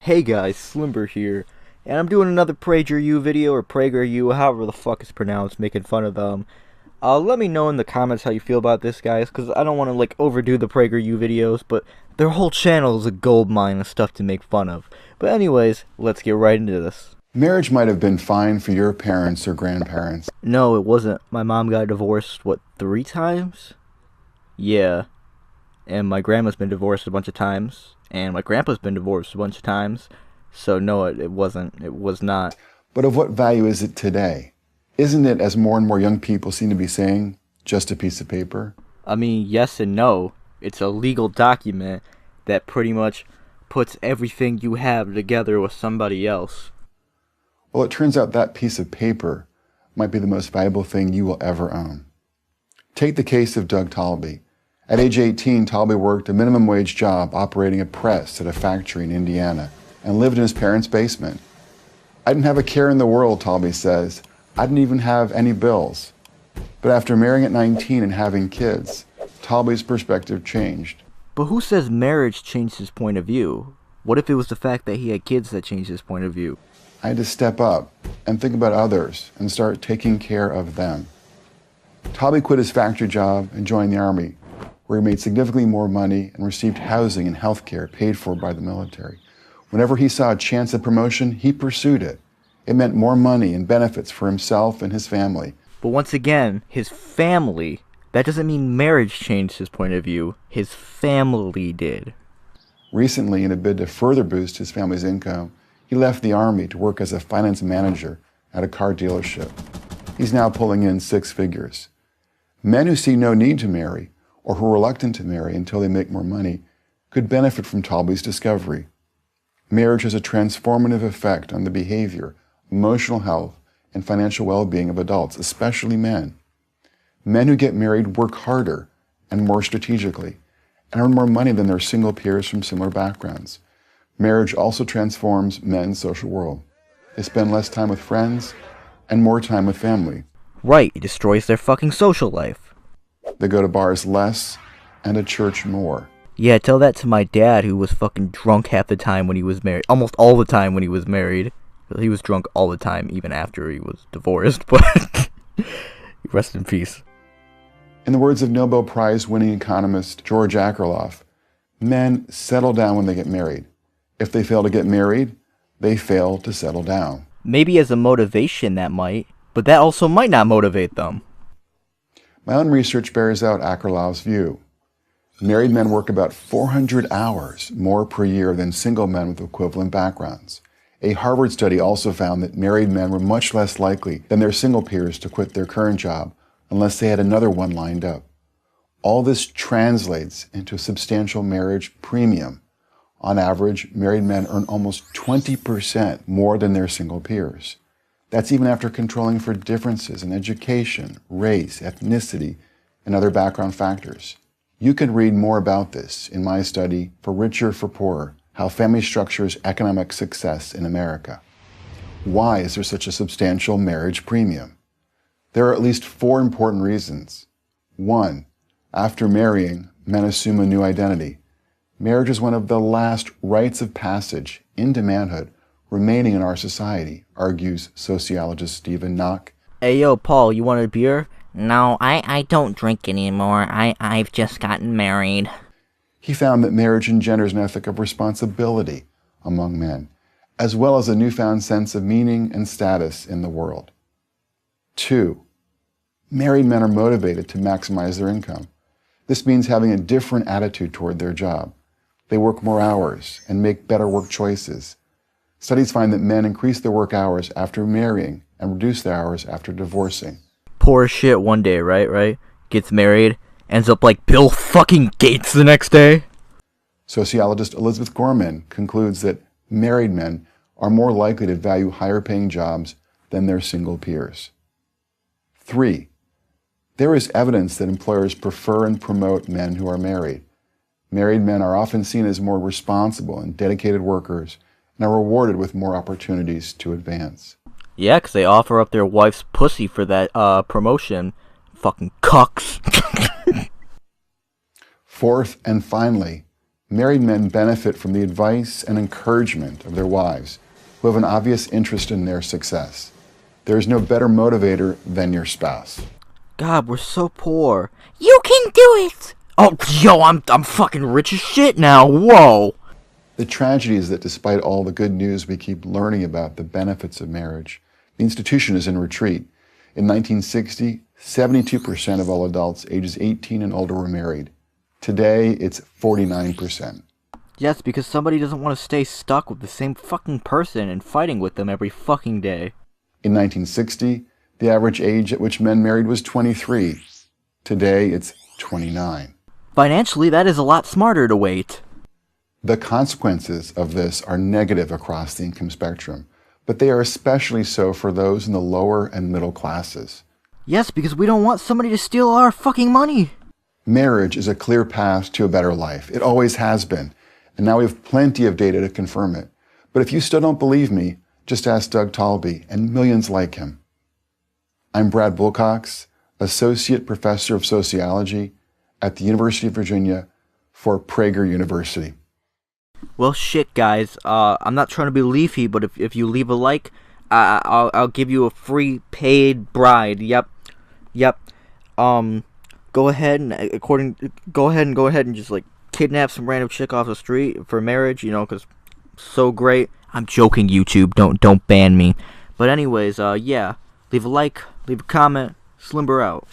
Hey guys, Slimber here, and I'm doing another PragerU video, or PragerU, however the fuck it's pronounced, making fun of them. Let me know in the comments how you feel about this, guys, because I don't want to, overdo the PragerU videos, but their whole channel is a gold mine of stuff to make fun of. But anyways, let's get right into this. Marriage might have been fine for your parents or grandparents. No, it wasn't. My mom got divorced, 3 times? Yeah. And my grandma's been divorced a bunch of times, and my grandpa's been divorced a bunch of times, so no, it wasn't. It was not. But of what value is it today? Isn't it, as more and more young people seem to be saying, just a piece of paper? I mean, yes and no. It's a legal document that pretty much puts everything you have together with somebody else. Well, it turns out that piece of paper might be the most valuable thing you will ever own. Take the case of Doug Talby. At age 18, Talby worked a minimum wage job operating a press at a factory in Indiana and lived in his parents' basement. I didn't have a care in the world, Talby says. I didn't even have any bills. But after marrying at 19 and having kids, Talby's perspective changed. But who says marriage changed his point of view? What if it was the fact that he had kids that changed his point of view? I had to step up and think about others and start taking care of them. Talby quit his factory job and joined the Army, where he made significantly more money and received housing and health care paid for by the military. Whenever he saw a chance at promotion, he pursued it. It meant more money and benefits for himself and his family. But once again, his family. That doesn't mean marriage changed his point of view. His family did. Recently, in a bid to further boost his family's income, he left the Army to work as a finance manager at a car dealership. He's now pulling in 6 figures. Men who see no need to marry, or who are reluctant to marry until they make more money, could benefit from Talby's discovery. Marriage has a transformative effect on the behavior, emotional health, and financial well-being of adults, especially men. Men who get married work harder and more strategically, and earn more money than their single peers from similar backgrounds. Marriage also transforms men's social world. They spend less time with friends and more time with family. Right, it destroys their fucking social life. They go to bars less and to church more. Yeah, tell that to my dad, who was fucking drunk half the time when he was married. Almost all the time when he was married. He was drunk all the time, even after he was divorced, but rest in peace. In the words of Nobel Prize-winning economist George Akerlof, men settle down when they get married. If they fail to get married, they fail to settle down. Maybe as a motivation that might, but that also might not motivate them. My own research bears out Akerlof's view. Married men work about 400 hours more per year than single men with equivalent backgrounds. A Harvard study also found that married men were much less likely than their single peers to quit their current job unless they had another one lined up. All this translates into a substantial marriage premium. On average, married men earn almost 20% more than their single peers. That's even after controlling for differences in education, race, ethnicity, and other background factors. You can read more about this in my study, For Richer, for Poorer, How Family Structures Economic Success in America. Why is there such a substantial marriage premium? There are at least 4 important reasons. 1. After marrying, men assume a new identity. Marriage is one of the last rites of passage into manhood remaining in our society, argues sociologist Stephen Knock. Hey yo, Paul, you want a beer? No, I don't drink anymore. I've just gotten married. He found that marriage engenders an ethic of responsibility among men, as well as a newfound sense of meaning and status in the world. 2. Married men are motivated to maximize their income. This means having a different attitude toward their job. They work more hours and make better work choices. Studies find that men increase their work hours after marrying and reduce their hours after divorcing. Poor as shit one day, right? Gets married, ends up like Bill fucking Gates the next day. Sociologist Elizabeth Gorman concludes that married men are more likely to value higher paying jobs than their single peers. 3. There is evidence that employers prefer and promote men who are married. Married men are often seen as more responsible and dedicated workers and are rewarded with more opportunities to advance. Yeah, 'cause they offer up their wife's pussy for that promotion. Fucking cucks. 4th and finally, Married men benefit from the advice and encouragement of their wives, who have an obvious interest in their success. There is no better motivator than your spouse. God, we're so poor. You can do it! Oh, yo, I'm fucking rich as shit now, whoa! The tragedy is that despite all the good news we keep learning about the benefits of marriage, the institution is in retreat. In 1960, 72% of all adults ages 18 and older were married. Today, it's 49%. Yes, because somebody doesn't want to stay stuck with the same fucking person and fighting with them every fucking day. In 1960, the average age at which men married was 23. Today, it's 29. Financially, that is a lot smarter to wait. The consequences of this are negative across the income spectrum, but they are especially so for those in the lower and middle classes. Yes, because we don't want somebody to steal our fucking money. Marriage is a clear path to a better life. It always has been, and now we have plenty of data to confirm it. But if you still don't believe me, just ask Doug Talby and millions like him. I'm Brad Wilcox, Associate Professor of Sociology at the University of Virginia for Prager University. Well, shit, guys. I'm not trying to be leafy, but if you leave a like, I'll give you a free paid bride. Yep. Go ahead and just like kidnap some random chick off the street for marriage. You know, 'cause so great. I'm joking, YouTube. Don't ban me. But anyways, yeah. Leave a like, leave a comment. Slimber out.